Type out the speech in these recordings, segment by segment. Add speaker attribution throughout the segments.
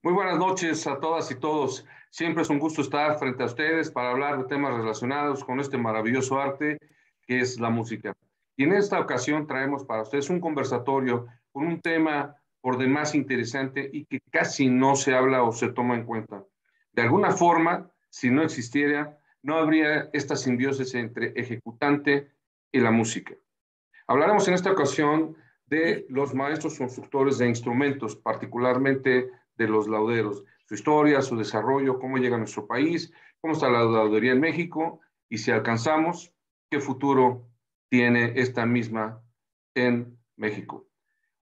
Speaker 1: Muy buenas noches a todas y todos. Siempre es un gusto estar frente a ustedes para hablar de temas relacionados con este maravilloso arte que es la música. Y en esta ocasión traemos para ustedes un conversatorio con un tema por demás interesante y que casi no se habla o se toma en cuenta. De alguna forma, si no existiera, no habría esta simbiosis entre ejecutante y la música. Hablaremos en esta ocasión de los maestros constructores de instrumentos, particularmente de los lauderos, su historia, su desarrollo, cómo llega a nuestro país, cómo está la laudería en México y si alcanzamos, qué futuro tiene esta misma en México.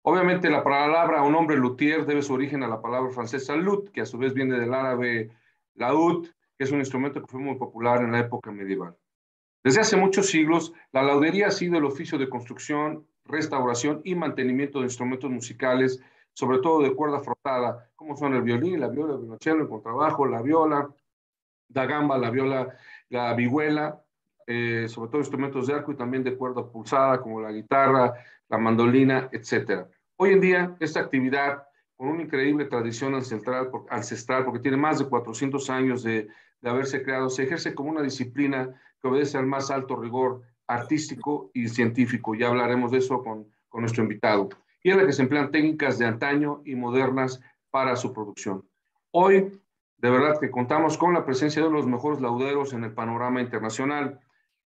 Speaker 1: Obviamente la palabra o nombre luthier debe su origen a la palabra francesa lut, que a su vez viene del árabe laúd, que es un instrumento que fue muy popular en la época medieval. Desde hace muchos siglos, la laudería ha sido el oficio de construcción, restauración y mantenimiento de instrumentos musicales, sobre todo de cuerda frotada, como son el violín, la viola, el violonchelo, el contrabajo, la viola, la gamba, la viola, la vihuela, sobre todo instrumentos de arco y también de cuerda pulsada, como la guitarra, la mandolina, etcétera. Hoy en día, esta actividad, con una increíble tradición ancestral porque tiene más de 400 años de haberse creado, se ejerce como una disciplina que obedece al más alto rigor artístico y científico. Ya hablaremos de eso con nuestro invitado. Y en la que se emplean técnicas de antaño y modernas para su producción. Hoy, de verdad que contamos con la presencia de los mejores lauderos en el panorama internacional.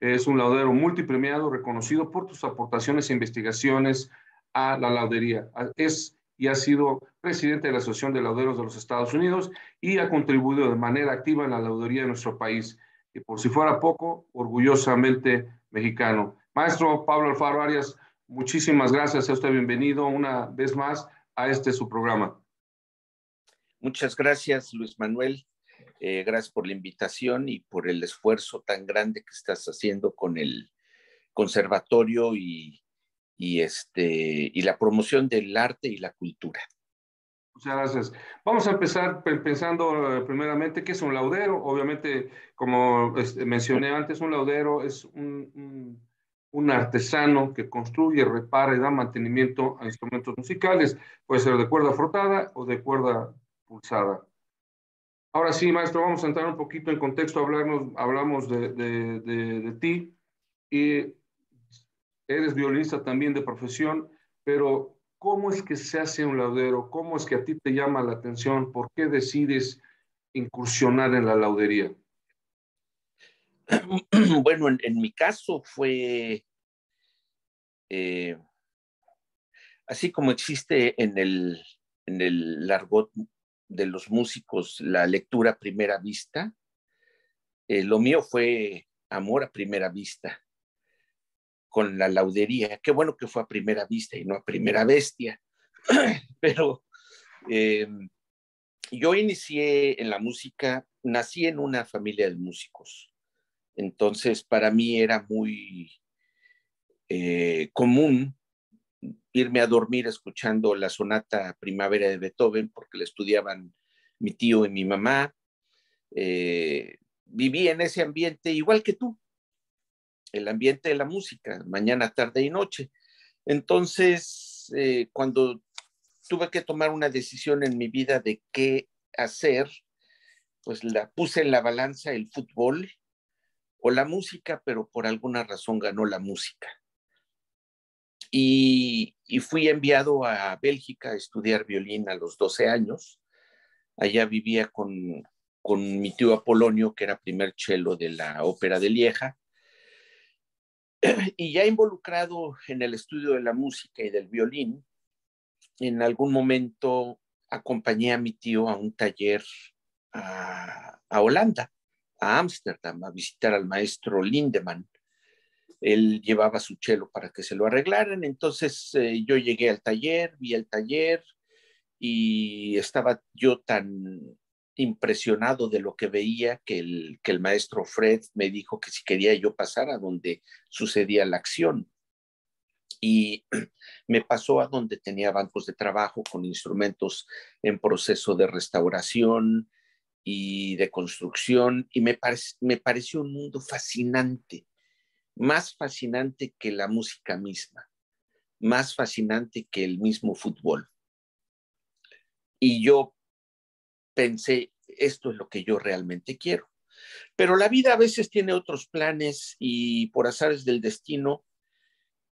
Speaker 1: Es un laudero multipremiado, reconocido por tus aportaciones e investigaciones a la laudería. Es y ha sido presidente de la Asociación de Lauderos de los Estados Unidos y ha contribuido de manera activa en la laudería de nuestro país. Y por si fuera poco, orgullosamente mexicano. Maestro Pablo Alfaro Arias, muchísimas gracias. Sea usted bienvenido una vez más a su programa.
Speaker 2: Muchas gracias, Luis Manuel. Gracias por la invitación y por el esfuerzo tan grande que estás haciendo con el conservatorio y la promoción del arte y la cultura.
Speaker 1: Muchas gracias. Vamos a empezar pensando primeramente qué es un laudero. Obviamente, como mencioné antes, un laudero es un artesano que construye, repara y da mantenimiento a instrumentos musicales. Puede ser de cuerda frotada o de cuerda pulsada. Ahora sí, maestro, vamos a entrar un poquito en contexto, hablamos de ti. Y eres violinista también de profesión, pero ¿cómo es que se hace un laudero? ¿Cómo es que a ti te llama la atención? ¿Por qué decides incursionar en la laudería?
Speaker 2: Bueno, en mi caso fue así como existe en el argot de los músicos la lectura a primera vista, lo mío fue amor a primera vista con la laudería. Qué bueno que fue a primera vista y no a primera bestia. Pero yo inicié en la música, nací en una familia de músicos. Entonces, para mí era muy común irme a dormir escuchando la sonata Primavera de Beethoven, porque la estudiaban mi tío y mi mamá. Viví en ese ambiente igual que tú, el ambiente de la música, mañana, tarde y noche. Entonces, cuando tuve que tomar una decisión en mi vida de qué hacer, pues la puse en la balanza el fútbol o la música, pero por alguna razón ganó la música. Y fui enviado a Bélgica a estudiar violín a los 12 años. Allá vivía con mi tío Apolonio, que era primer cello de la Ópera de Lieja. Y ya involucrado en el estudio de la música y del violín, en algún momento acompañé a mi tío a un taller a Holanda, a Ámsterdam, a visitar al maestro Lindemann. Él llevaba su cello para que se lo arreglaran. Entonces yo llegué al taller, vi el taller y estaba yo tan impresionado de lo que veía que el maestro Fred me dijo que si quería yo pasar a donde sucedía la acción. Y me pasó a donde tenía bancos de trabajo con instrumentos en proceso de restauración y de construcción, y me pareció un mundo fascinante, más fascinante que la música misma, más fascinante que el mismo fútbol. Y yo pensé, esto es lo que yo realmente quiero. Pero la vida a veces tiene otros planes y por azares del destino,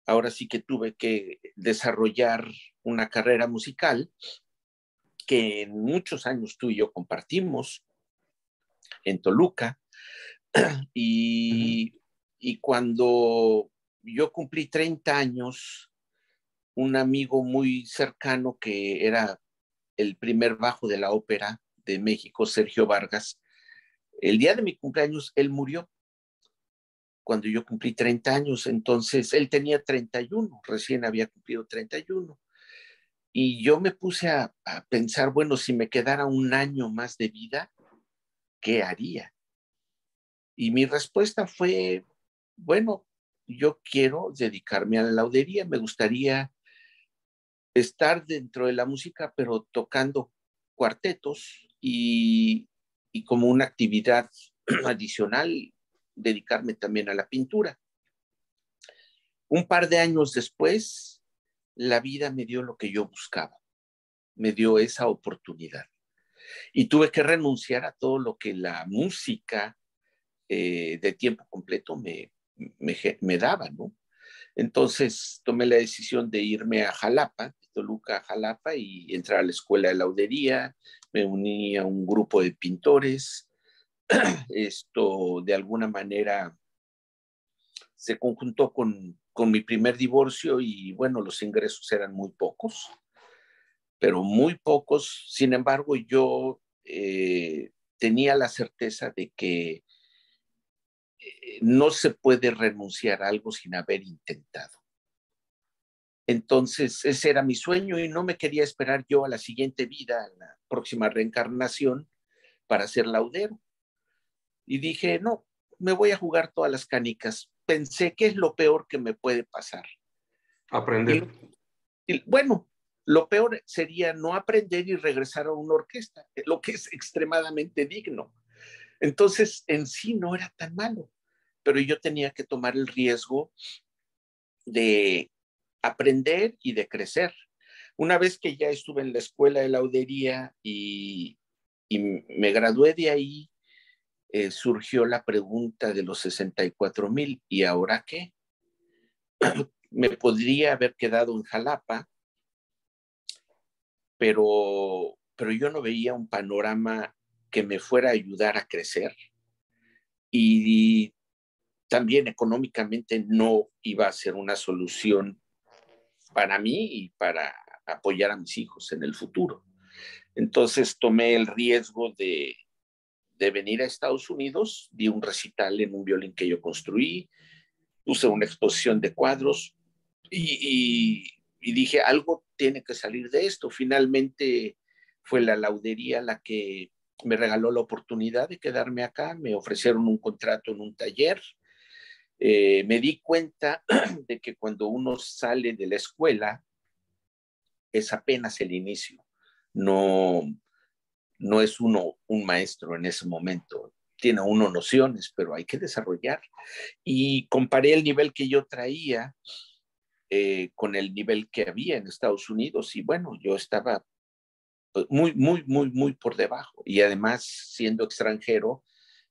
Speaker 2: ahora sí que tuve que desarrollar una carrera musical que en muchos años tú y yo compartimos en Toluca.
Speaker 1: Ujú.
Speaker 2: Y cuando yo cumplí 30 años, un amigo muy cercano que era el primer bajo de la ópera de México, Sergio Vargas, el día de mi cumpleaños, él murió cuando yo cumplí 30 años. Entonces, él tenía 31, recién había cumplido 31. Y yo me puse a pensar, bueno, si me quedara un año más de vida, ¿qué haría? Y mi respuesta fue, bueno, yo quiero dedicarme a la laudería, me gustaría estar dentro de la música, pero tocando cuartetos y como una actividad adicional, dedicarme también a la pintura. Un par de años después, la vida me dio lo que yo buscaba, me dio esa oportunidad. Y tuve que renunciar a todo lo que la música de tiempo completo me daba, ¿no? Entonces tomé la decisión de irme a Jalapa, de Toluca a Jalapa, y entrar a la escuela de laudería. Me uní a un grupo de pintores. Esto de alguna manera se conjuntó con mi primer divorcio y bueno, los ingresos eran muy pocos, pero muy pocos. Sin embargo, yo tenía la certeza de que no se puede renunciar a algo sin haber intentado. Entonces, ese era mi sueño y no me quería esperar yo a la siguiente vida, a la próxima reencarnación, para ser laudero. Y dije, no, me voy a jugar todas las canicas. Pensé, ¿qué es lo peor que me puede pasar?
Speaker 1: Aprender.
Speaker 2: Y, y bueno, lo peor sería no aprender y regresar a una orquesta, lo que es extremadamente digno. Entonces, en sí no era tan malo, pero yo tenía que tomar el riesgo de aprender y de crecer. Una vez que ya estuve en la escuela de laudería y me gradué de ahí, surgió la pregunta de los 64,000, ¿y ahora qué? Me podría haber quedado en Jalapa, pero yo no veía un panorama que me fuera a ayudar a crecer y también económicamente no iba a ser una solución para mí y para apoyar a mis hijos en el futuro. Entonces tomé el riesgo de venir a Estados Unidos, di un recital en un violín que yo construí, puse una exposición de cuadros y dije, algo tiene que salir de esto. Finalmente fue la laudería la que me regaló la oportunidad de quedarme acá, me ofrecieron un contrato en un taller. Me di cuenta de que cuando uno sale de la escuela es apenas el inicio, no, no es uno un maestro en ese momento. Tiene uno nociones, pero hay que desarrollar. Y comparé el nivel que yo traía con el nivel que había en Estados Unidos y bueno, yo estaba muy, muy, muy, muy por debajo. Y además, siendo extranjero,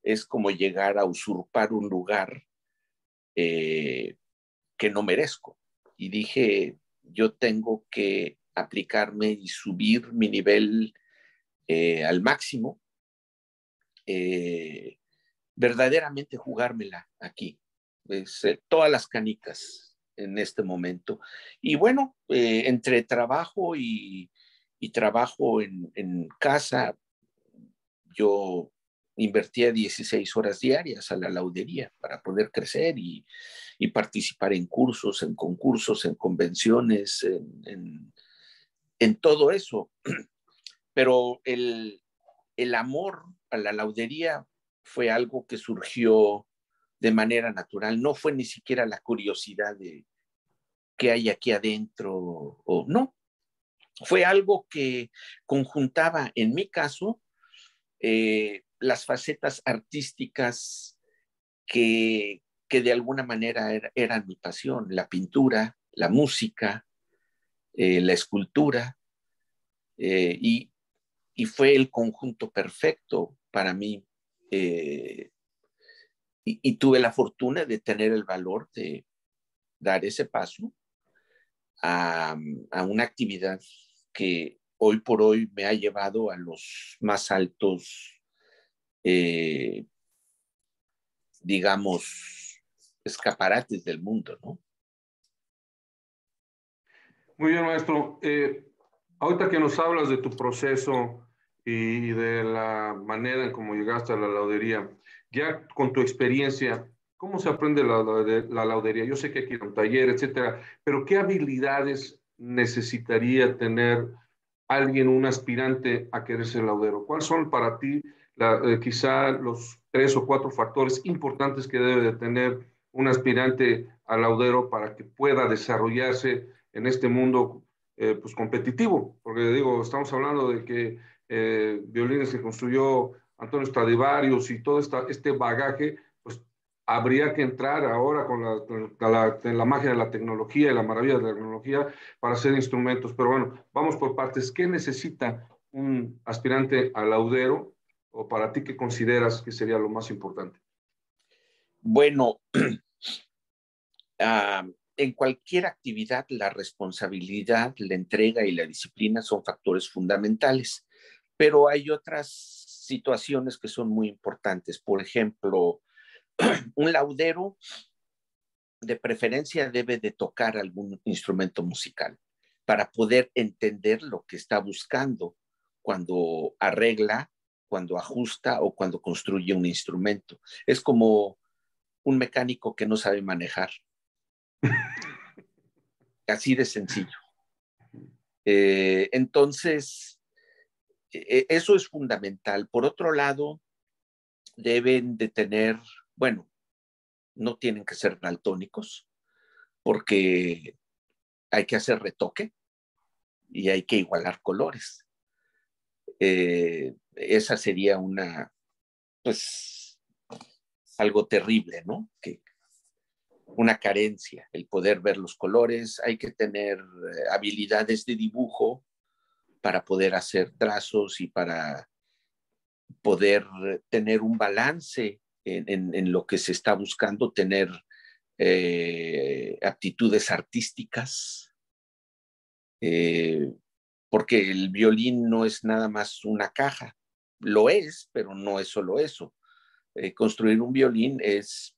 Speaker 2: es como llegar a usurpar un lugar eh, que no merezco. Y dije, yo tengo que aplicarme y subir mi nivel al máximo, eh, verdaderamente jugármela aquí. Todas las canicas en este momento. Y bueno, entre trabajo y trabajo en casa, yo invertía 16 horas diarias a la laudería para poder crecer y participar en cursos, en concursos, en convenciones, en todo eso. Pero el amor a la laudería fue algo que surgió de manera natural, no fue ni siquiera la curiosidad de qué hay aquí adentro o no, fue algo que conjuntaba, en mi caso, las facetas artísticas que de alguna manera eran mi pasión, la pintura, la música, la escultura, y y fue el conjunto perfecto para mí. Y tuve la fortuna de tener el valor de dar ese paso a una actividad que hoy por hoy me ha llevado a los más altos, digamos, escaparates del mundo, ¿no?
Speaker 1: Muy bien, maestro. Ahorita que nos hablas de tu proceso y de la manera en cómo llegaste a la laudería, ya con tu experiencia, ¿cómo se aprende la laudería? Yo sé que hay que ir a un taller, etcétera, pero ¿qué habilidades necesitaría tener alguien, un aspirante a querer ser laudero? ¿Cuáles son para ti quizá los 3 o 4 factores importantes que debe de tener un aspirante a laudero para que pueda desarrollarse en este mundo pues competitivo? Porque digo, estamos hablando de que violines que construyó Antonio Stradivarius y todo este bagaje, pues habría que entrar ahora con la magia de la tecnología y la maravilla de la tecnología para hacer instrumentos. Pero bueno, vamos por partes. ¿Qué necesita un aspirante a laudero o para ti qué consideras que sería lo más importante?
Speaker 2: Bueno, en cualquier actividad la responsabilidad, la entrega y la disciplina son factores fundamentales, pero hay otras situaciones que son muy importantes. Por ejemplo, un laudero de preferencia debe de tocar algún instrumento musical para poder entender lo que está buscando cuando arregla, cuando ajusta o cuando construye un instrumento. Es como un mecánico que no sabe manejar, así de sencillo. Entonces, eso es fundamental. Por otro lado, deben de tener, bueno, no tienen que ser daltónicos, porque hay que hacer retoque y hay que igualar colores. Esa sería pues, algo terrible, ¿no? Una carencia, el poder ver los colores. Hay que tener habilidades de dibujo para poder hacer trazos y para poder tener un balance en lo que se está buscando, tener aptitudes artísticas, porque el violín no es nada más una caja, lo es, pero no es solo eso. Construir un violín es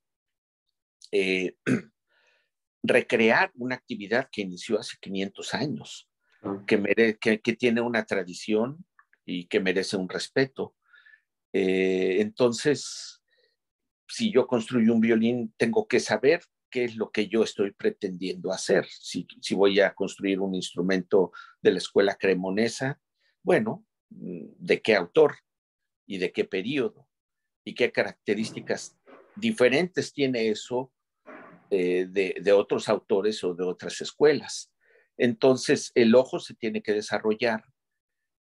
Speaker 2: eh, recrear una actividad que inició hace 500 años, que tiene una tradición y que merece un respeto. Entonces, si yo construyo un violín, tengo que saber qué es lo que yo estoy pretendiendo hacer. Si voy a construir un instrumento de la escuela cremonesa, bueno, ¿de qué autor y de qué periodo? ¿Y qué características diferentes tiene eso de otros autores o de otras escuelas? Entonces, el ojo se tiene que desarrollar.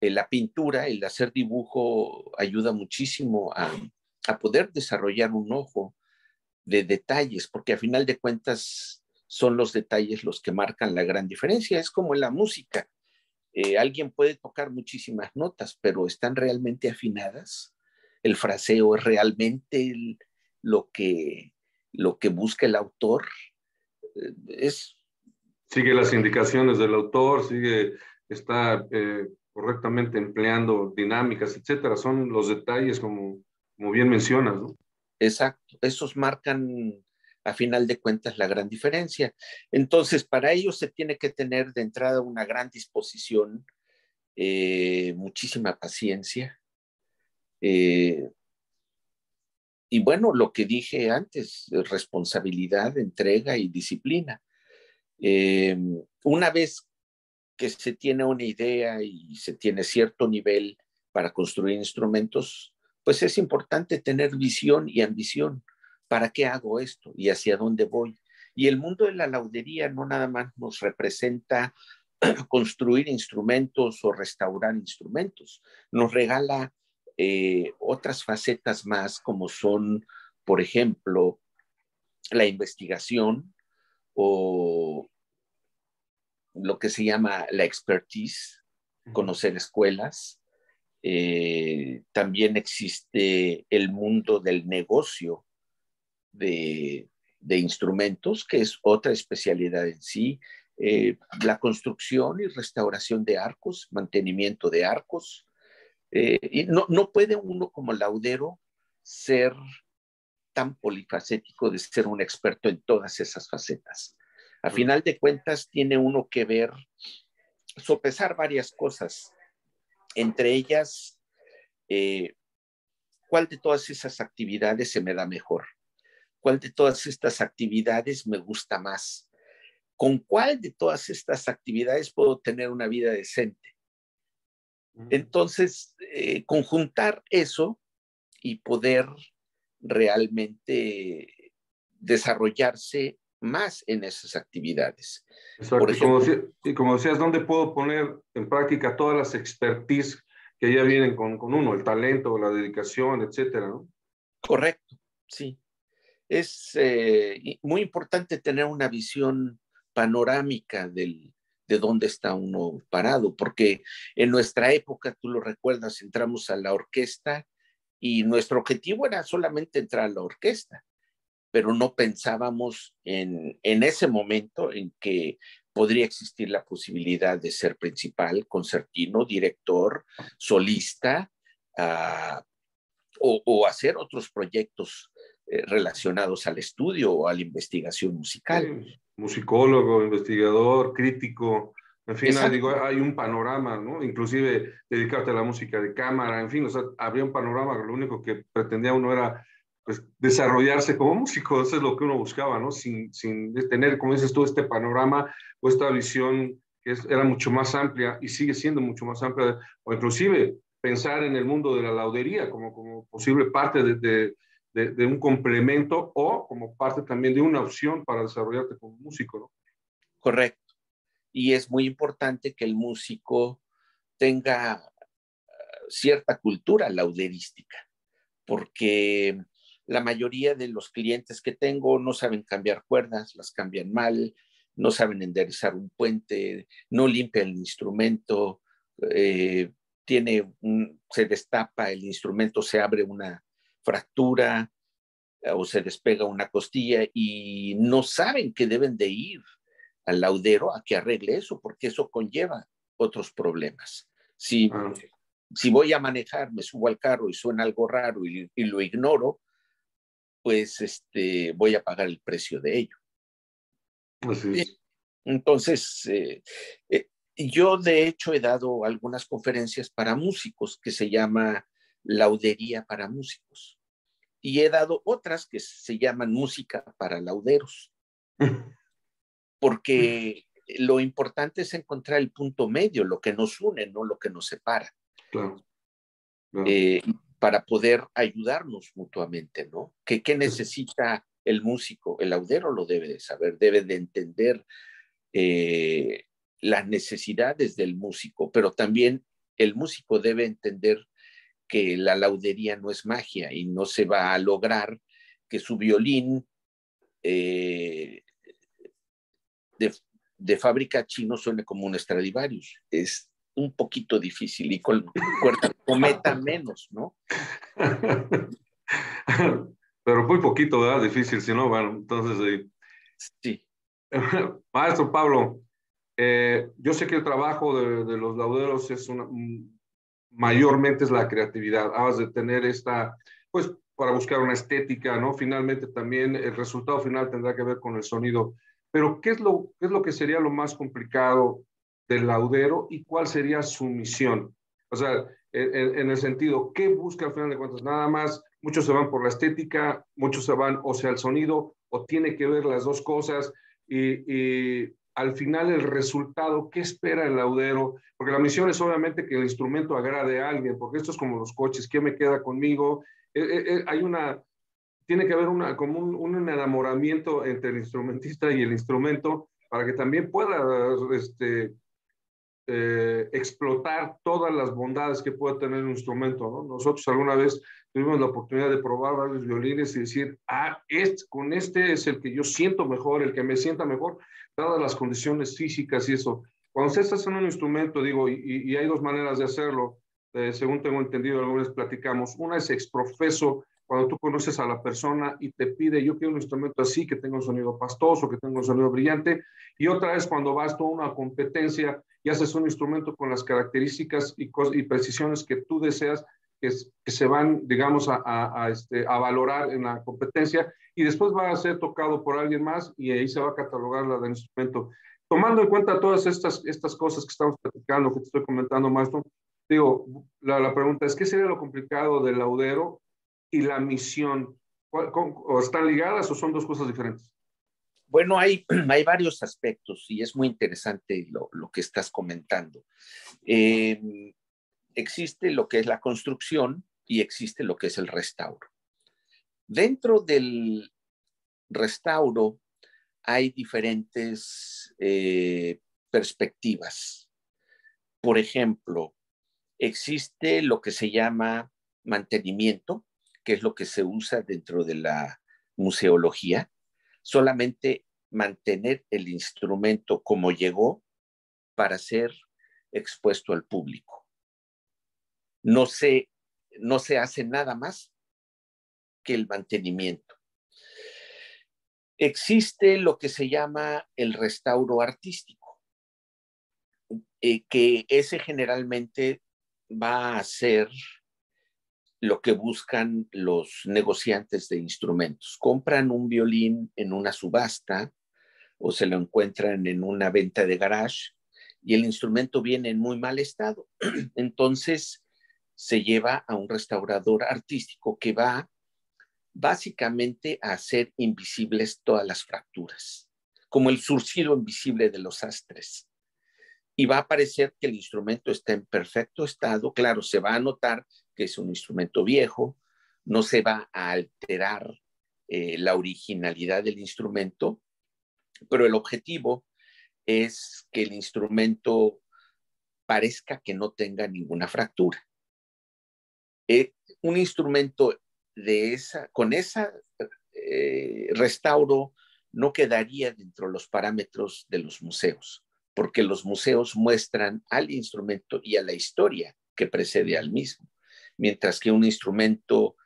Speaker 2: La pintura, el hacer dibujo ayuda muchísimo a poder desarrollar un ojo de detalles, porque a final de cuentas son los detalles los que marcan la gran diferencia. Es como en la música. Alguien puede tocar muchísimas notas, pero ¿están realmente afinadas? ¿El fraseo es realmente lo, que, lo que busca el autor? Es
Speaker 1: Sigue las indicaciones del autor, está correctamente empleando dinámicas, etcétera. Son los detalles como bien mencionas, ¿no?
Speaker 2: exacto, esos marcan a final de cuentas la gran diferencia. Entonces, para ello se tiene que tener de entrada una gran disposición, muchísima paciencia. Eh, y bueno, lo que dije antes, responsabilidad, entrega y disciplina. Eh, una vez que se tiene una idea y se tiene cierto nivel para construir instrumentos, pues es importante tener visión y ambición. ¿Para qué hago esto y hacia dónde voy? Y el mundo de la laudería no nada más nos representa construir instrumentos o restaurar instrumentos, nos regala otras facetas más como son, por ejemplo, la investigación o lo que se llama la expertise, conocer escuelas, También existe el mundo del negocio de instrumentos, que es otra especialidad en sí. La construcción y restauración de arcos, mantenimiento de arcos. Y no puede uno como laudero ser tan polifacético de ser un experto en todas esas facetas. A final de cuentas, tiene uno que ver, sopesar varias cosas, entre ellas, ¿cuál de todas esas actividades se me da mejor? ¿Cuál de todas estas actividades me gusta más? ¿Con cuál de todas estas actividades puedo tener una vida decente? Entonces, conjuntar eso y poder realmente desarrollarse más en esas actividades.
Speaker 1: Exacto.
Speaker 2: Por ejemplo,
Speaker 1: Y como decías, ¿dónde puedo poner en práctica todas las expertise que ya vienen con uno, el talento, la dedicación, etcétera, ¿no?
Speaker 2: correcto, sí. Es muy importante tener una visión panorámica de dónde está uno parado, porque en nuestra época, tú lo recuerdas, entramos a la orquesta y nuestro objetivo era solamente entrar a la orquesta, pero no pensábamos en ese momento en que podría existir la posibilidad de ser principal, concertino, director, solista, uh, o hacer otros proyectos relacionados al estudio o a la investigación musical.
Speaker 1: Sí, musicólogo, investigador, crítico, en fin, digo,
Speaker 2: Exacto.
Speaker 1: hay un panorama, ¿no? Inclusive dedicarte a la música de cámara, en fin, o sea, había un panorama, lo único que pretendía uno era pues, desarrollarse como músico, eso es lo que uno buscaba, ¿no? Sin tener, como dices tú, este panorama o esta visión que era mucho más amplia y sigue siendo mucho más amplia, o inclusive pensar en el mundo de la laudería como posible parte de un complemento o como parte también de una opción para desarrollarte como músico, ¿no?
Speaker 2: Correcto. Y es muy importante que el músico tenga cierta cultura lauderística, porque la mayoría de los clientes que tengo no saben cambiar cuerdas, las cambian mal, no saben enderezar un puente, no limpian el instrumento, se destapa el instrumento, se abre una fractura o se despega una costilla y no saben que deben de ir al laudero a que arregle eso, porque eso conlleva otros problemas. Si voy a manejar, me subo al carro y suena algo raro y lo ignoro, pues voy a pagar el precio de ello.
Speaker 1: Así es.
Speaker 2: Entonces, yo de hecho he dado algunas conferencias para músicos que se llama Laudería para Músicos. Y he dado otras que se llaman Música para Lauderos. Porque lo importante es encontrar el punto medio, lo que nos une, no lo que nos separa.
Speaker 1: Claro, claro.
Speaker 2: Para poder ayudarnos mutuamente, ¿no? ¿Qué necesita el músico? El laudero lo debe de saber, debe de entender las necesidades del músico, pero también el músico debe entender que la laudería no es magia y no se va a lograr que su violín de fábrica chino suene como un Stradivarius. Es un poquito difícil y con cuerda cometa menos, ¿no?
Speaker 1: Pero muy poquito, ¿verdad? Difícil, si no, bueno, entonces...
Speaker 2: Sí.
Speaker 1: Maestro Pablo, yo sé que el trabajo de los lauderos es mayormente es la creatividad. Hablas de tener esta, pues, para buscar una estética, ¿no? Finalmente también el resultado final tendrá que ver con el sonido. Pero qué es lo que sería lo más complicado del laudero y cuál sería su misión? O sea, en el sentido, ¿qué busca al final de cuentas? Nada más, muchos se van por la estética, muchos se van, o sea, el sonido, o tiene que ver las dos cosas, y al final el resultado, ¿qué espera el laudero? Porque la misión es obviamente que el instrumento agrade a alguien, porque esto es como los coches, ¿qué me queda conmigo? Tiene que haber como un enamoramiento entre el instrumentista y el instrumento para que también pueda explotar todas las bondades que puede tener un instrumento, ¿no? Nosotros alguna vez tuvimos la oportunidad de probar varios violines y decir, con este es el que yo siento mejor, el que me sienta mejor, dadas las condiciones físicas y eso. Cuando usted está haciendo un instrumento, digo, y hay dos maneras de hacerlo, según tengo entendido, alguna vez platicamos. Una es exprofeso, cuando tú conoces a la persona y te pide, yo quiero un instrumento así, que tenga un sonido pastoso, que tenga un sonido brillante. Y otra es cuando vas a una competencia y haces un instrumento con las características y precisiones que tú deseas, que se van, digamos, a valorar en la competencia, y después va a ser tocado por alguien más y ahí se va a catalogar la del instrumento. Tomando en cuenta todas estas cosas que estamos platicando, que te estoy comentando, maestro, digo, la pregunta es, ¿qué sería lo complicado del laudero y la misión? ¿O están ligadas o son dos cosas diferentes?
Speaker 2: Bueno, hay varios aspectos y es muy interesante lo que estás comentando. Existe lo que es la construcción y existe lo que es el restauro. Dentro del restauro hay diferentes perspectivas. Por ejemplo, existe lo que se llama mantenimiento, que es lo que se usa dentro de la museología, solamente mantener el instrumento como llegó para ser expuesto al público. No se hace nada más que el mantenimiento. Existe lo que se llama el restauro artístico, que ese generalmente va a ser lo que buscan los negociantes de instrumentos. Compran un violín en una subasta o se lo encuentran en una venta de garage y el instrumento viene en muy mal estado. Entonces se lleva a un restaurador artístico que va básicamente a hacer invisibles todas las fracturas, como el surcido invisible de los sastres. Y va a parecer que el instrumento está en perfecto estado. Claro, se va a notar que es un instrumento viejo, no se va a alterar la originalidad del instrumento, pero el objetivo es que el instrumento parezca que no tenga ninguna fractura. Un instrumento con esa restauro no quedaría dentro de los parámetros de los museos, porque los museos muestran al instrumento y a la historia que precede al mismo, mientras que un instrumento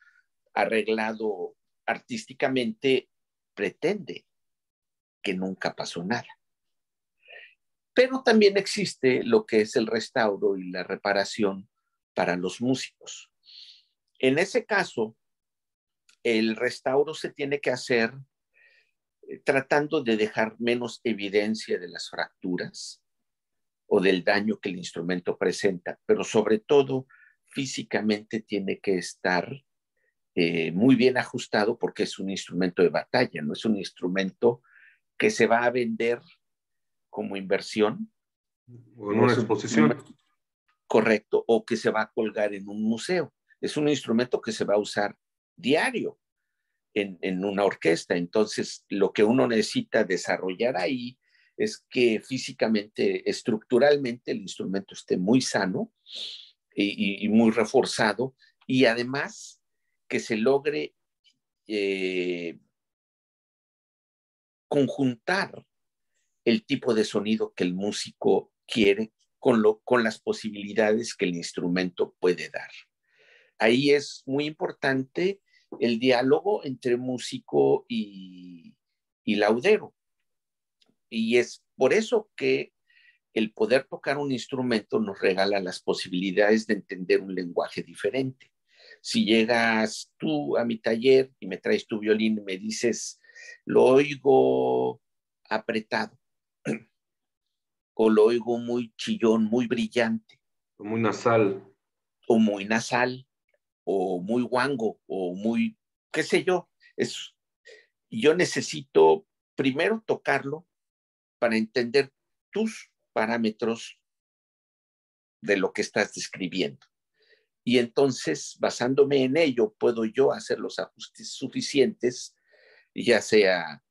Speaker 2: arreglado artísticamente pretende que nunca pasó nada. Pero también existe lo que es el restauro y la reparación para los músicos. En ese caso, el restauro se tiene que hacer tratando de dejar menos evidencia de las fracturas o del daño que el instrumento presenta, pero sobre todo físicamente tiene que estar muy bien ajustado porque es un instrumento de batalla, no es un instrumento que se va a vender como inversión.
Speaker 1: O en
Speaker 2: No
Speaker 1: una
Speaker 2: es un
Speaker 1: exposición.
Speaker 2: correcto, o que se va a colgar en un museo. Es un instrumento que se va a usar diario en una orquesta. Entonces, lo que uno necesita desarrollar ahí es que físicamente, estructuralmente, el instrumento esté muy sano y muy reforzado, y además que se logre conjuntar el tipo de sonido que el músico quiere con las posibilidades que el instrumento puede dar. Ahí es muy importante el diálogo entre músico y laudero. Y es por eso que el poder tocar un instrumento nos regala las posibilidades de entender un lenguaje diferente. Si llegas tú a mi taller y me traes tu violín y me dices, lo oigo apretado, o lo oigo muy chillón, muy brillante,
Speaker 1: Muy nasal.
Speaker 2: o muy nasal, o muy guango, o muy, qué sé yo. Yo necesito primero tocarlo para entender tus parámetros de lo que estás describiendo. Y entonces, basándome en ello, puedo yo hacer los ajustes suficientes, ya sea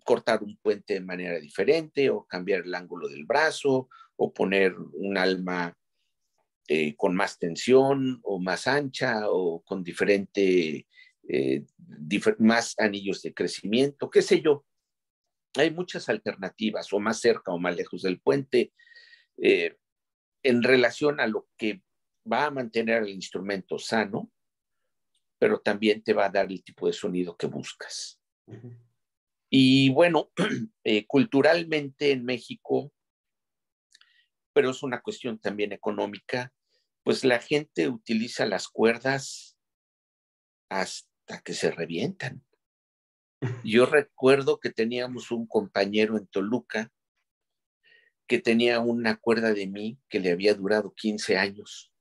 Speaker 2: cortar un puente de manera diferente, o cambiar el ángulo del brazo, o poner un alma con más tensión o más ancha, o con más anillos de crecimiento, qué sé yo. Hay muchas alternativas, o más cerca o más lejos del puente. en relación a lo que va a mantener el instrumento sano, pero también te va a dar el tipo de sonido que buscas. Y bueno, culturalmente en México, pero es una cuestión también económica, pues la gente utiliza las cuerdas hasta que se revientan. Yo recuerdo que teníamos un compañero en Toluca que tenía una cuerda de mí que le había durado 15 años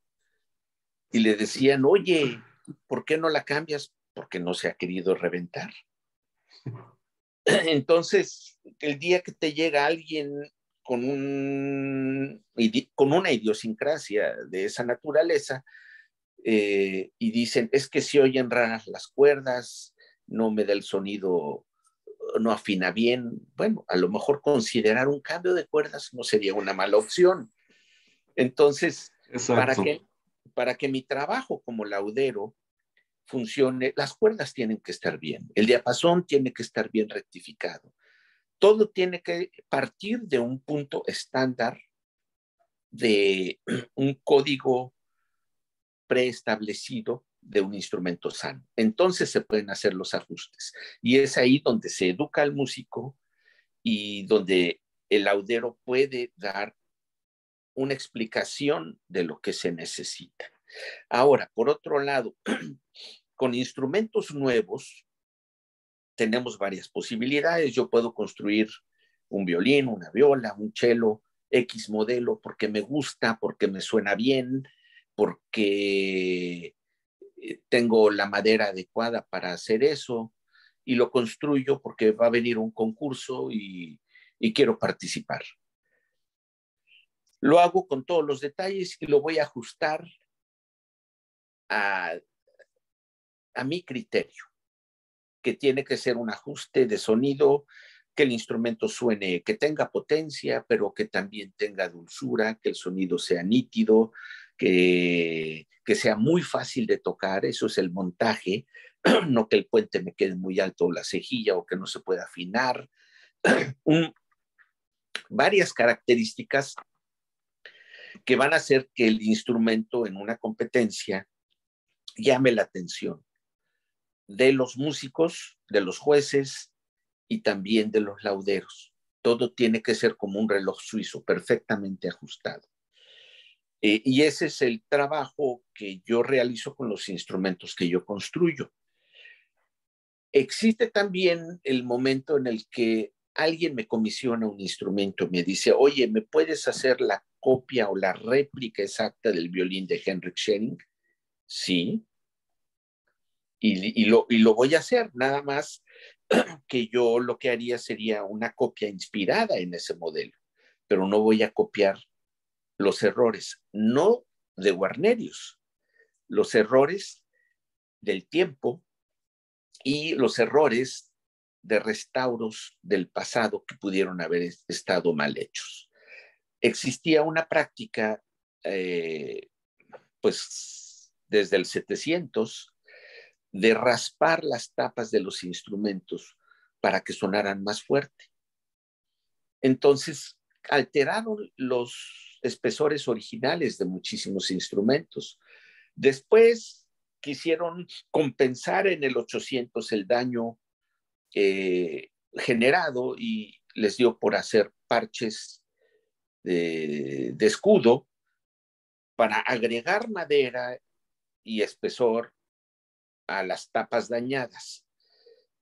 Speaker 2: y le decían, oye, ¿por qué no la cambias? Porque no se ha querido reventar. Entonces, el día que te llega alguien con una idiosincrasia de esa naturaleza y dicen, es que se oyen raras las cuerdas, no me da el sonido, no afina bien, bueno, a lo mejor considerar un cambio de cuerdas no sería una mala opción. Entonces,
Speaker 1: Exacto.
Speaker 2: para que mi trabajo como laudero funcione, las cuerdas tienen que estar bien, el diapasón tiene que estar bien rectificado. Todo tiene que partir de un punto estándar, de un código preestablecido de un instrumento sano. Entonces se pueden hacer los ajustes. Y es ahí donde se educa al músico y donde el laudero puede dar una explicación de lo que se necesita. Ahora, por otro lado, con instrumentos nuevos tenemos varias posibilidades. Yo puedo construir un violín, una viola, un cello, X modelo, porque me gusta, porque me suena bien, porque tengo la madera adecuada para hacer eso, y lo construyo porque va a venir un concurso y quiero participar. Lo hago con todos los detalles y lo voy a ajustar a, a mi criterio, que tiene que ser un ajuste de sonido, que el instrumento suene, que tenga potencia, pero que también tenga dulzura, que el sonido sea nítido, que sea muy fácil de tocar, eso es el montaje, no que el puente me quede muy alto o la cejilla o que no se pueda afinar. Varias características que van a hacer que el instrumento en una competencia llame la atención de los músicos, de los jueces y también de los lauderos. Todo tiene que ser como un reloj suizo, perfectamente ajustado. Y ese es el trabajo que yo realizo con los instrumentos que yo construyo. Existe también el momento en el que alguien me comisiona un instrumento y me dice, oye, ¿me puedes hacer la copia o la réplica exacta del violín de Henrik Schenning? Sí, y lo voy a hacer, nada más que yo lo que haría sería una copia inspirada en ese modelo, pero no voy a copiar los errores, no de Guarnerius, los errores del tiempo y los errores de restauros del pasado que pudieron haber estado mal hechos. Existía una práctica, pues desde el 700, de raspar las tapas de los instrumentos para que sonaran más fuerte. Entonces, alteraron los espesores originales de muchísimos instrumentos. Después quisieron compensar en el 800 el daño generado y les dio por hacer parches de escudo para agregar madera y espesor a las tapas dañadas.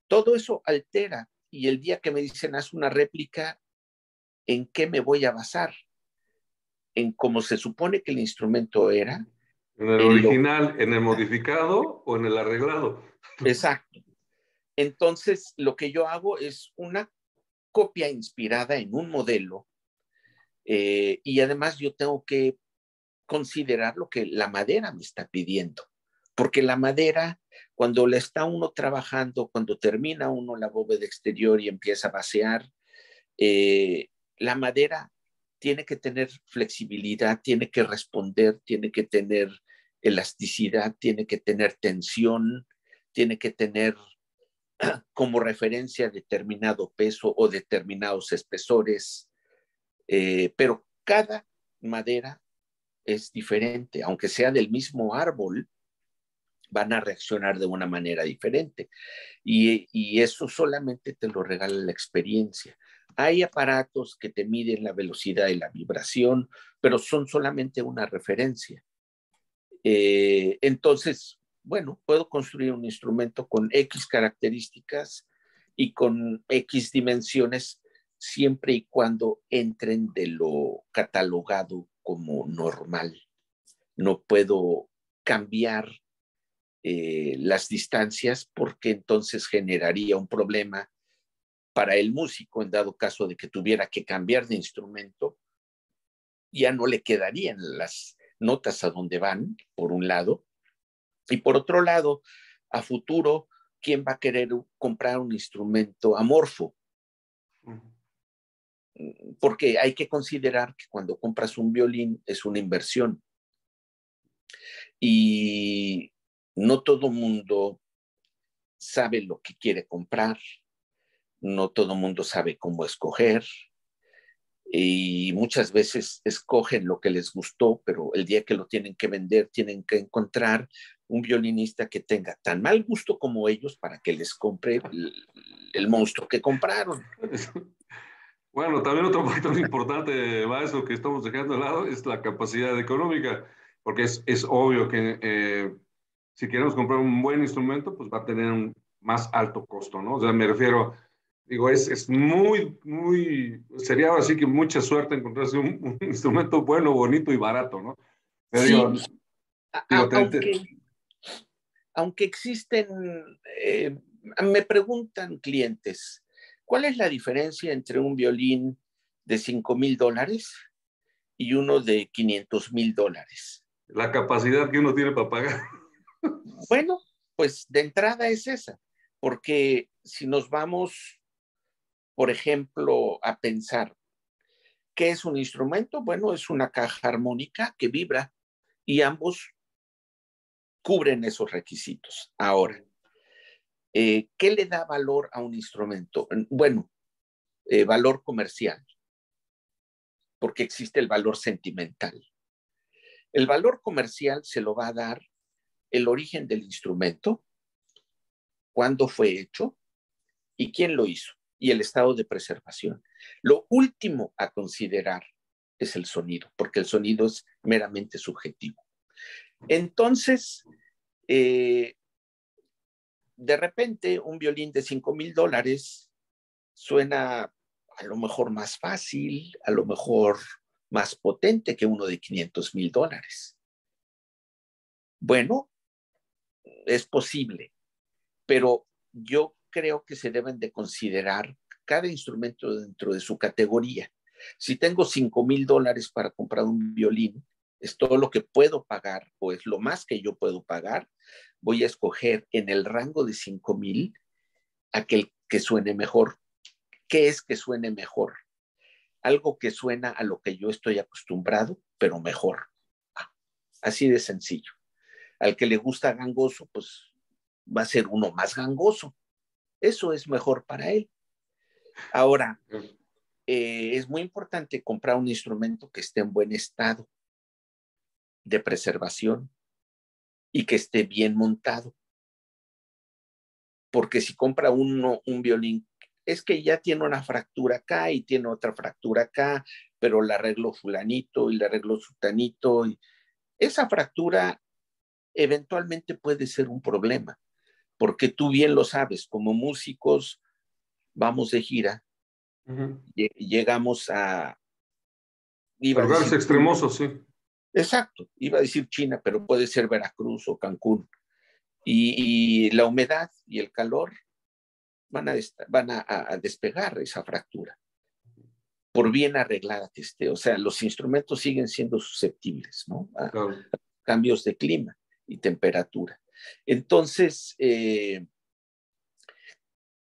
Speaker 2: Todo eso altera y el día que me dicen haz una réplica, ¿en qué me voy a basar? En cómo se supone que el instrumento era.
Speaker 1: ¿En el original, en el modificado o en el arreglado?
Speaker 2: Exacto. Entonces, lo que yo hago es una copia inspirada en un modelo y además yo tengo que considerar lo que la madera me está pidiendo, porque la madera, cuando la está uno trabajando, cuando termina uno la bóveda exterior y empieza a vaciar, la madera tiene que tener flexibilidad, tiene que responder, tiene que tener elasticidad, tiene que tener tensión, tiene que tener como referencia determinado peso o determinados espesores, pero cada madera es diferente. Aunque sea del mismo árbol, van a reaccionar de una manera diferente. Y eso solamente te lo regala la experiencia. Hay aparatos que te miden la velocidad y la vibración, pero son solamente una referencia. Entonces, bueno, puedo construir un instrumento con X características y con X dimensiones, siempre y cuando entren de lo catalogado como normal. No puedo cambiar las distancias, porque entonces generaría un problema para el músico en dado caso de que tuviera que cambiar de instrumento. Ya no le quedarían las notas a donde van, por un lado, y por otro lado, a futuro, ¿quién va a querer comprar un instrumento amorfo? Porque hay que considerar que cuando compras un violín es una inversión, y no todo mundo sabe lo que quiere comprar, no todo mundo sabe cómo escoger, y muchas veces escogen lo que les gustó, pero el día que lo tienen que vender tienen que encontrar un violinista que tenga tan mal gusto como ellos para que les compre el monstruo que compraron.
Speaker 1: Bueno, también otro factor importante, maestro, que estamos dejando de lado es la capacidad económica, porque es obvio que si queremos comprar un buen instrumento, pues va a tener un más alto costo, ¿no? O sea, me refiero, digo, es sería así que mucha suerte encontrarse un instrumento bueno, bonito y barato, ¿no? Pero
Speaker 2: Sí,
Speaker 1: digo,
Speaker 2: aunque existen, me preguntan clientes, ¿cuál es la diferencia entre un violín de $5,000 y uno de $500,000?
Speaker 1: la capacidad que uno tiene para pagar.
Speaker 2: Bueno, pues de entrada es esa, porque si nos vamos, por ejemplo, a pensar, ¿qué es un instrumento? Bueno, es una caja armónica que vibra, y ambos cubren esos requisitos. Ahora, ¿qué le da valor a un instrumento? Bueno, valor comercial, porque existe el valor sentimental. El valor comercial se lo va a dar el origen del instrumento, cuándo fue hecho y quién lo hizo, y el estado de preservación. Lo último a considerar es el sonido, porque el sonido es meramente subjetivo. Entonces, de repente, un violín de $5,000 suena a lo mejor más fácil, a lo mejor más potente que uno de $500,000. Bueno, es posible, pero yo creo que se deben de considerar cada instrumento dentro de su categoría. Si tengo $5,000 para comprar un violín, es todo lo que puedo pagar, o es lo más que yo puedo pagar, voy a escoger en el rango de 5,000 aquel que suene mejor. ¿Qué es que suene mejor? Algo que suena a lo que yo estoy acostumbrado, pero mejor. Así de sencillo. Al que le gusta gangoso, pues va a ser uno más gangoso. Eso es mejor para él. Ahora, es muy importante comprar un instrumento que esté en buen estado de preservación y que esté bien montado. Porque si compra uno un violín, es que ya tiene una fractura acá y tiene otra fractura acá, pero la arregló fulanito y la arregló sutanito. Y esa fractura eventualmente puede ser un problema, porque tú bien lo sabes, como músicos vamos de gira, llegamos
Speaker 1: A
Speaker 2: iba a
Speaker 1: lugares
Speaker 2: decir China,
Speaker 1: extremosos, sí.
Speaker 2: exacto, iba a decir China, pero puede ser Veracruz o Cancún, y la humedad y el calor van a despegar esa fractura, por bien arreglada que esté. O sea, los instrumentos siguen siendo susceptibles, ¿no? A
Speaker 1: Claro.
Speaker 2: cambios de clima y temperatura. Entonces,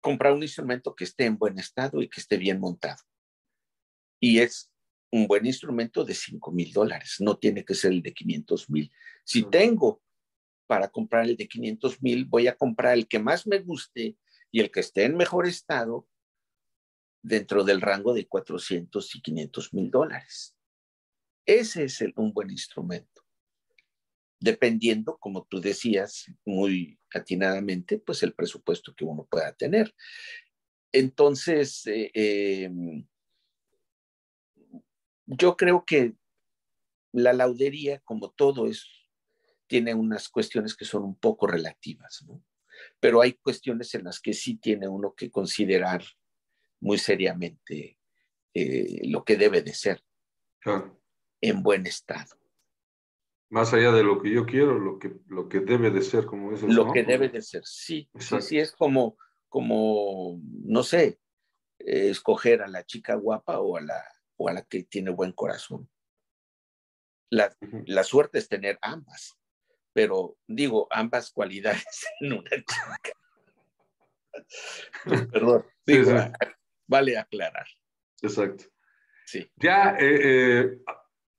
Speaker 2: comprar un instrumento que esté en buen estado y que esté bien montado. Y es un buen instrumento de $5,000, no tiene que ser el de 500,000. Si tengo para comprar el de 500,000, voy a comprar el que más me guste y el que esté en mejor estado dentro del rango de $400,000 y $500,000. Ese es un buen instrumento. Dependiendo, como tú decías muy atinadamente, pues el presupuesto que uno pueda tener. Entonces, yo creo que la laudería, como todo, tiene unas cuestiones que son un poco relativas, ¿no? Pero hay cuestiones en las que sí tiene uno que considerar muy seriamente lo que debe de ser
Speaker 1: Claro.
Speaker 2: en buen estado.
Speaker 1: Más allá de lo que yo quiero, lo que debe de ser, como dices,
Speaker 2: Lo
Speaker 1: ¿no?
Speaker 2: que debe de ser, sí, sí, sí,
Speaker 1: Exacto.
Speaker 2: es como no sé, escoger a la chica guapa o a la que tiene buen corazón. La,
Speaker 1: Ujú.
Speaker 2: la suerte es tener ambas, pero digo, ambas cualidades en una chica. Pues perdón,
Speaker 1: Sí,
Speaker 2: digo,
Speaker 1: sí,
Speaker 2: vale aclarar.
Speaker 1: exacto.
Speaker 2: Sí.
Speaker 1: Ya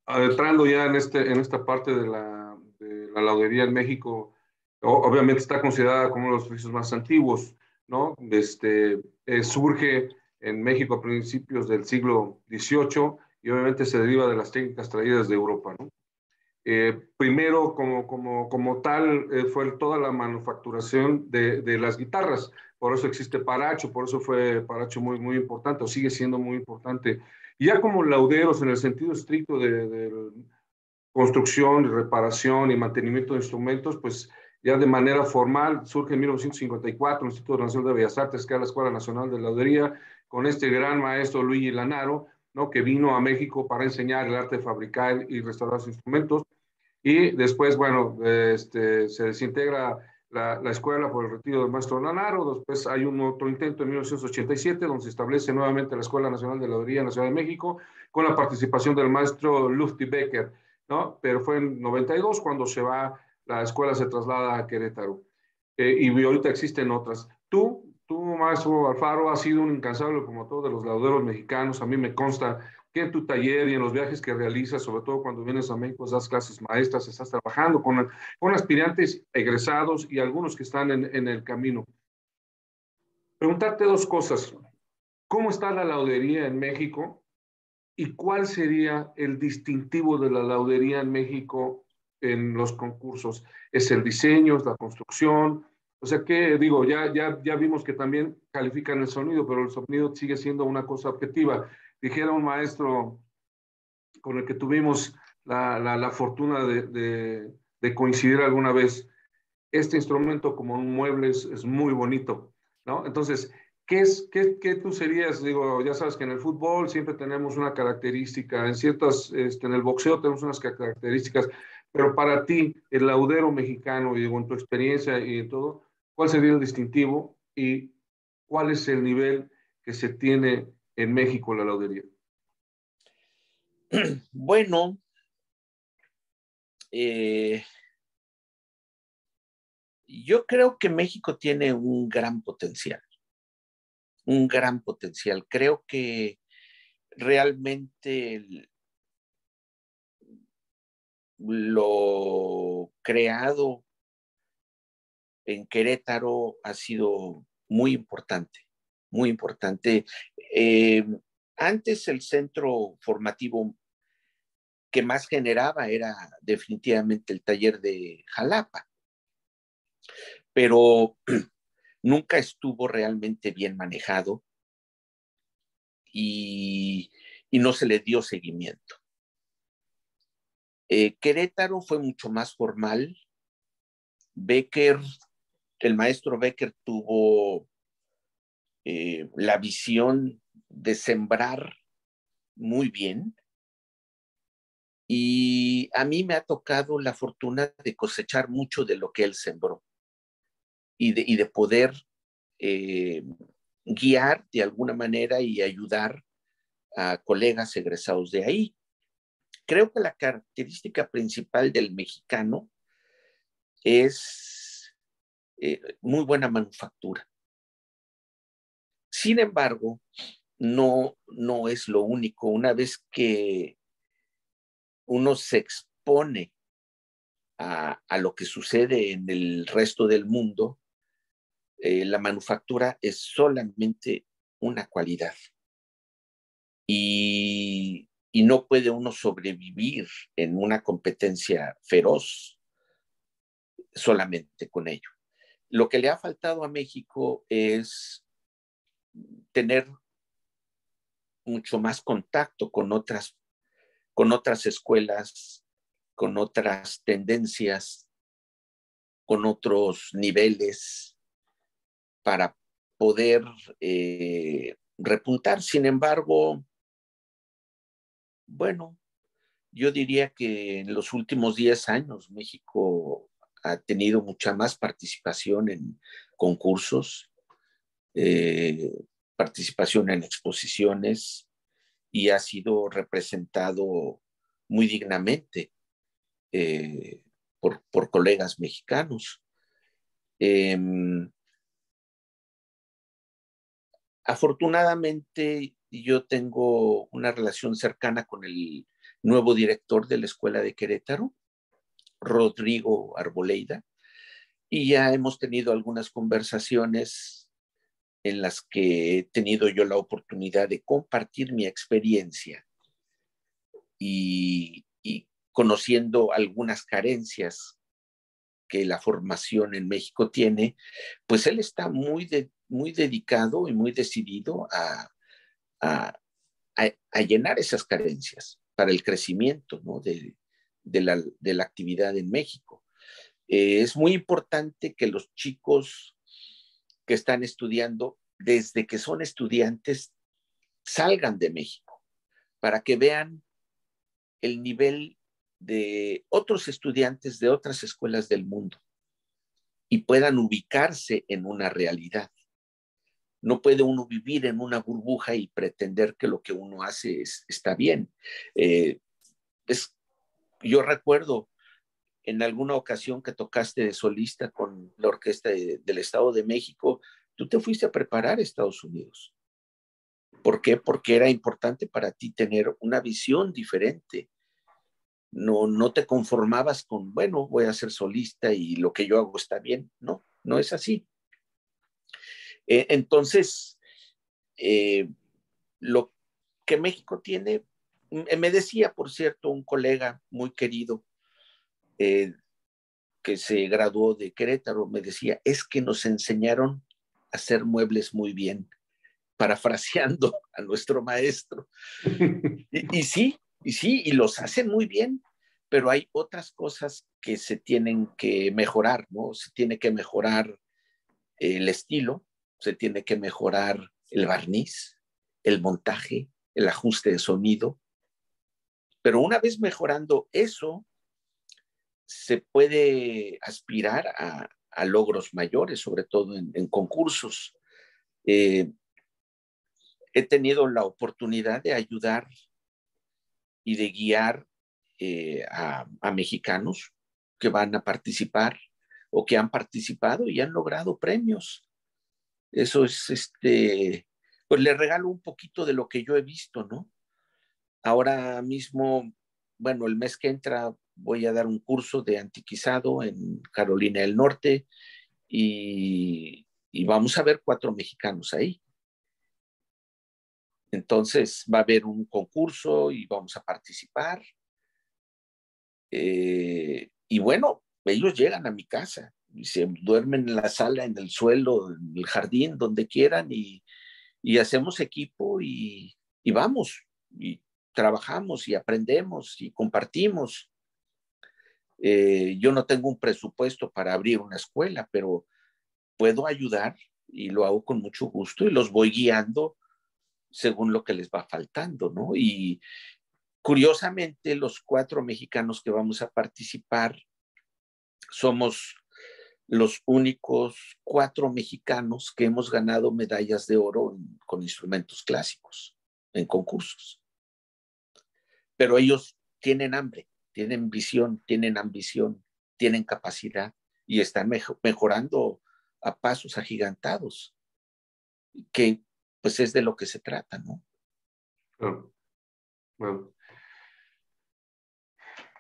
Speaker 1: adentrando ya en esta parte de la laudería en México, obviamente está considerada como uno de los oficios más antiguos, ¿no? Surge en México a principios del siglo XVIII y obviamente se deriva de las técnicas traídas de Europa, ¿no? Primero, como tal, fue toda la manufacturación de las guitarras. Por eso existe Paracho, por eso fue Paracho muy, muy importante, o sigue siendo muy importante. Y ya como lauderos, en el sentido estricto de construcción, reparación y mantenimiento de instrumentos, pues ya de manera formal surge en 1954 el Instituto Nacional de Bellas Artes, que es la Escuela Nacional de Laudería, con este gran maestro Luigi Lanaro, ¿no? Que vino a México para enseñar el arte de fabricar y restaurar los instrumentos. Y después, bueno, se desintegra la escuela por el retiro del maestro Lanaro. Después hay un otro intento en 1987, donde se establece nuevamente la Escuela Nacional de Laudería en la Ciudad de México, con la participación del maestro Lufti Becker, ¿no? Pero fue en 92 cuando la escuela se traslada a Querétaro. Y ahorita existen otras. Tú, maestro Alfaro, has sido un incansable como todos de los lauderos mexicanos. A mí me consta que en tu taller y en los viajes que realizas, sobre todo cuando vienes a México, das clases maestras, estás trabajando con aspirantes egresados y algunos que están en el camino. Preguntarte dos cosas. ¿Cómo está la laudería en México? ¿Y cuál sería el distintivo de la laudería en México en los concursos? ¿Es el diseño, es la construcción? O sea que, digo, ya vimos que también califican el sonido, pero el sonido sigue siendo una cosa objetiva. Dijera un maestro con el que tuvimos la fortuna de coincidir alguna vez, este instrumento como un mueble es muy bonito, ¿no? Entonces, ¿qué tú serías? Digo, ya sabes que en el fútbol siempre tenemos una característica, en el boxeo tenemos unas características, pero para ti, el laudero mexicano, y digo, en tu experiencia y en todo, ¿cuál sería el distintivo y cuál es el nivel que se tiene en México la laudería?
Speaker 2: Bueno, eh, yo creo que México tiene un gran potencial, un gran potencial. Creo que realmente lo creado en Querétaro ha sido muy importante, muy importante. Eh, Antes el centro formativo que más generaba era definitivamente el taller de Jalapa, pero nunca estuvo realmente bien manejado y, y no se le dio seguimiento. Querétaro fue mucho más formal. Becker, el maestro Becker tuvo la visión de sembrar muy bien y a mí me ha tocado la fortuna de cosechar mucho de lo que él sembró y de poder eh, guiar de alguna manera y ayudar a colegas egresados de ahí. Creo que la característica principal del mexicano es muy buena manufactura. Sin embargo, no es lo único. Una vez que uno se expone a lo que sucede en el resto del mundo, la manufactura es solamente una cualidad. Y y no puede uno sobrevivir en una competencia feroz solamente con ello. Lo que le ha faltado a México es tener mucho más contacto con otras escuelas, con otras tendencias, con otros niveles para poder repuntar. Sin embargo, bueno, yo diría que en los últimos 10 años México ha tenido mucha más participación en concursos, eh, participación en exposiciones y ha sido representado muy dignamente por colegas mexicanos. Eh, Afortunadamente, yo tengo una relación cercana con el nuevo director de la Escuela de Querétaro, Rodrigo Arboleida, y ya hemos tenido algunas conversaciones en las que he tenido yo la oportunidad de compartir mi experiencia y conociendo algunas carencias que la formación en México tiene, pues él está muy dedicado y muy decidido a, a llenar esas carencias para el crecimiento, ¿no? de la actividad en México. Es muy importante que los chicos que están estudiando, desde que son estudiantes, salgan de México para que vean el nivel de otros estudiantes de otras escuelas del mundo y puedan ubicarse en una realidad. No puede uno vivir en una burbuja y pretender que lo que uno hace está bien. Eh, es, yo recuerdo en alguna ocasión que tocaste de solista con la orquesta del Estado de México, tú te fuiste a preparar a Estados Unidos. ¿Por qué? Porque era importante para ti tener una visión diferente. No te conformabas con, bueno, voy a ser solista y lo que yo hago está bien. No, no es así. Entonces, eh, lo que México tiene, me decía, por cierto, un colega muy querido eh, que se graduó de Querétaro, me decía, es que nos enseñaron a hacer muebles muy bien, parafraseando a nuestro maestro. Y los hacen muy bien, pero hay otras cosas que se tienen que mejorar, ¿no? Se tiene que mejorar el estilo, se tiene que mejorar el barniz, el montaje, el ajuste de sonido, pero una vez mejorando eso, se puede aspirar a logros mayores, sobre todo en concursos. Eh, He tenido la oportunidad de ayudar y de guiar a mexicanos que van a participar o que han participado y han logrado premios. Eso es, pues le regalo un poquito de lo que yo he visto, ¿no? Ahora mismo, bueno, el mes que entra voy a dar un curso de antiquizado en Carolina del Norte y vamos a ver 4 mexicanos ahí. Entonces va a haber un concurso y vamos a participar. Y bueno, ellos llegan a mi casa y se duermen en la sala, en el suelo, en el jardín, donde quieran y hacemos equipo y vamos y trabajamos y aprendemos y compartimos. Yo no tengo un presupuesto para abrir una escuela, pero puedo ayudar y lo hago con mucho gusto y los voy guiando según lo que les va faltando, ¿no? Y curiosamente, los 4 mexicanos que vamos a participar somos los únicos 4 mexicanos que hemos ganado medallas de oro con instrumentos clásicos en concursos. Pero ellos tienen hambre, tienen visión, tienen ambición, tienen capacidad y están mejorando a pasos agigantados, que pues es de lo que se trata, ¿no?
Speaker 1: Claro, claro.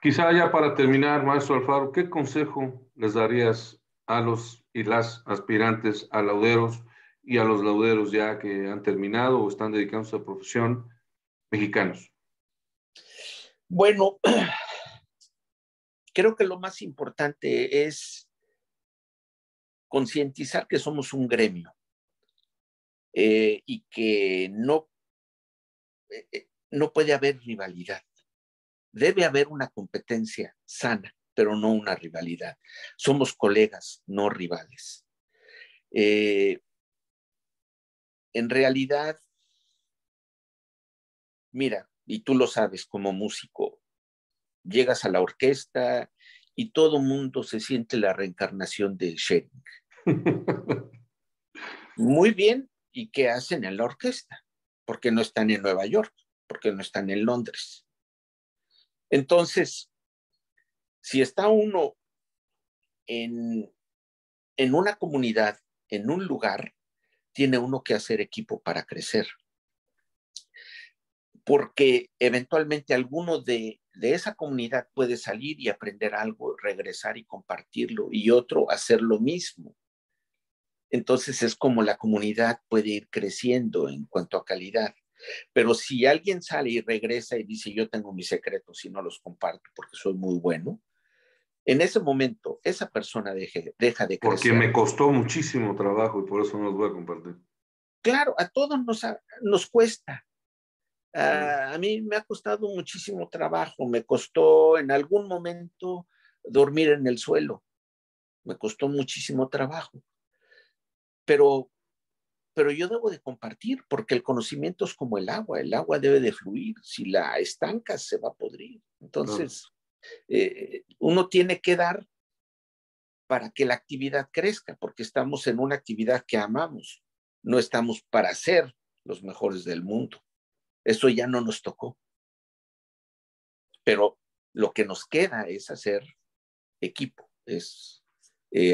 Speaker 1: Quizá ya para terminar, maestro Alfaro, ¿qué consejo les darías a los y las aspirantes a lauderos y a los lauderos ya que han terminado o están dedicándose a profesión mexicanos?
Speaker 2: Bueno, creo que lo más importante es concientizar que somos un gremio y que no puede haber rivalidad. Debe haber una competencia sana, pero no una rivalidad. Somos colegas, no rivales. En realidad, mira, y tú lo sabes como músico, llegas a la orquesta y todo mundo se siente la reencarnación de Schenck. Muy bien, ¿y qué hacen en la orquesta? Porque no están en Nueva York, porque no están en Londres. Entonces, si está uno en una comunidad, en un lugar, tiene uno que hacer equipo para crecer. Porque eventualmente alguno de esa comunidad puede salir y aprender algo, regresar y compartirlo, y otro hacer lo mismo. Entonces es como la comunidad puede ir creciendo en cuanto a calidad. Pero si alguien sale y regresa y dice, yo tengo mis secretos y no los comparto porque soy muy bueno, en ese momento esa persona deja de
Speaker 1: Porque
Speaker 2: crecer.
Speaker 1: me costó muchísimo trabajo y por eso no los voy a compartir.
Speaker 2: Claro, a todos nos cuesta. A mí me ha costado muchísimo trabajo. Me costó en algún momento dormir en el suelo. Me costó muchísimo trabajo. Pero yo debo de compartir porque el conocimiento es como el agua debe de fluir, si la estancas se va a podrir. Entonces, uno tiene que dar para que la actividad crezca, porque estamos en una actividad que amamos, no estamos para ser los mejores del mundo. Eso ya no nos tocó, pero lo que nos queda es hacer equipo, es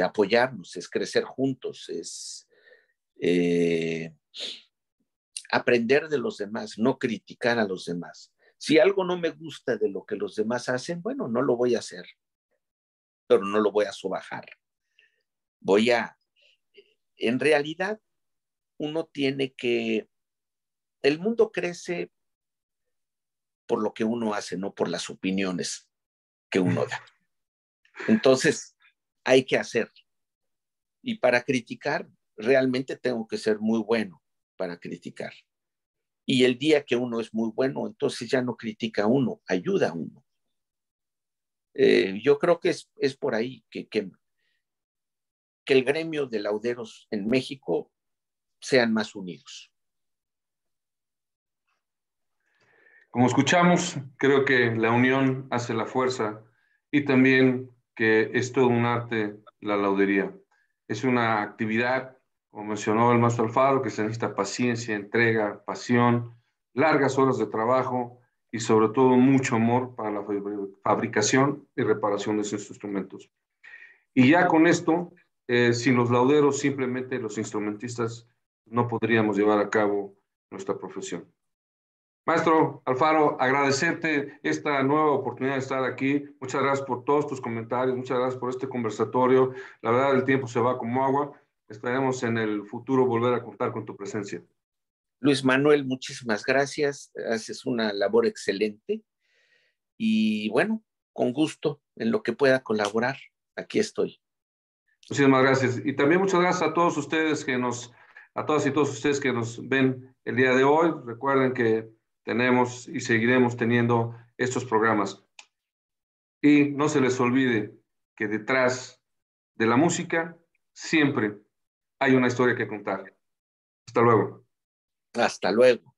Speaker 2: apoyarnos, es crecer juntos, es aprender de los demás, no criticar a los demás. Si algo no me gusta de lo que los demás hacen, bueno, no lo voy a hacer, pero no lo voy a sobajar. En realidad, uno tiene que, el mundo crece por lo que uno hace, no por las opiniones que uno da. Entonces, hay que hacer. Y para criticar, realmente tengo que ser muy bueno para criticar. Y el día que uno es muy bueno, entonces ya no critica a uno, ayuda a uno. Yo creo que es por ahí que el gremio de lauderos en México sean más unidos.
Speaker 1: Como escuchamos, creo que la unión hace la fuerza y también que es todo un arte la laudería. Es una actividad, como mencionó el maestro Alfaro, que se necesita paciencia, entrega, pasión, largas horas de trabajo y sobre todo mucho amor para la fabricación y reparación de esos instrumentos. Y ya con esto, sin los lauderos, simplemente los instrumentistas, no podríamos llevar a cabo nuestra profesión. Maestro Alfaro, agradecerte esta nueva oportunidad de estar aquí. Muchas gracias por todos tus comentarios, muchas gracias por este conversatorio. La verdad, el tiempo se va como agua. Esperemos en el futuro volver a contar con tu presencia.
Speaker 2: Luis Manuel, muchísimas gracias. Haces una labor excelente. Y bueno, con gusto, en lo que pueda colaborar, aquí estoy.
Speaker 1: Muchísimas gracias. Y también muchas gracias a todos ustedes a todas y todos ustedes que nos ven el día de hoy. Recuerden que tenemos y seguiremos teniendo estos programas. Y no se les olvide que detrás de la música siempre hay una historia que contar. Hasta luego.
Speaker 2: Hasta luego.